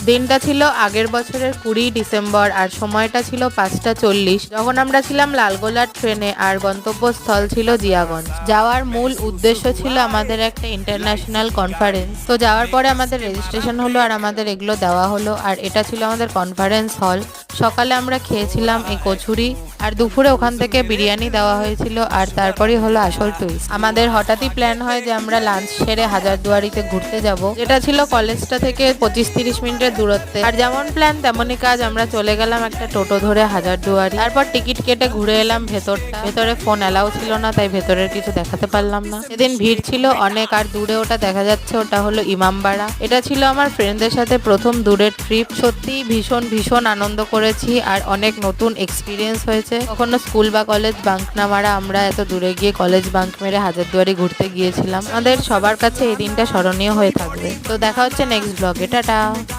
দিনটা ছিল আগের বছরের 20 ডিসেম্বর আর সময়টা ছিল 5:40 যখন আমরা ছিলাম লালগোলার ট্রেনে আর গন্তব্যস্থল ছিল জিয়াগঞ্জ। যাওয়ার মূল উদ্দেশ্য ছিল আমাদের একটা ইন্টারন্যাশনাল কনফারেন্স। তো যাওয়ার পরে আমাদের রেজিস্ট্রেশন হলো আর আমাদের এগুলো দেওয়া হলো, আর এটা ছিল আমাদের কনফারেন্স হল। সকালে আমরা খেয়েছিলাম এই কচুরি, আর দুপুরে ওখান থেকে বিরিয়ানি দেওয়া হয়েছিল, আর তারপরেই হলো আসল টুইস্ট। আমাদের হঠাৎই প্ল্যান হয় যে আমরা লাঞ্চ সেরে হাজারদুয়ারিতে ঘুরতে যাব, যেটা ছিল কলেজটা থেকে 25-30 মিনিটের দূরত্বে। আর যেমন প্ল্যান তেমনই কাজ, আমরা চলে গেলাম একটা টোটো ধরে হাজারদুয়ারি। তারপর টিকিট কেটে ঘুরে এলাম ভেতরটা। ভেতরে ফোন অ্যালাউ ছিল না, তাই ভেতরের কিছু দেখাতে পারলাম না। সেদিন ভিড় ছিল অনেক, আর দূরে ওটা দেখা যাচ্ছে ওটা হলো ইমামবাড়া। এটা ছিল আমার ফ্রেন্ডদের সাথে প্রথম দূরের ট্রিপ। সত্যি ভীষণ ভীষণ আনন্দ করেছি আর অনেক নতুন এক্সপিরিয়েন্স হয়েছে। কখনো স্কুল বা কলেজ বাঙ্ক না মারা আমরা এত দূরে গিয়ে কলেজ বাঙ্ক মেরে হাজারদুয়ারি ঘুরতে গিয়েছিলাম। আমাদের সবার কাছে এই দিনটা স্মরণীয় হয়ে থাকবে। তো দেখা হচ্ছে নেক্সট ব্লগে। টাটা।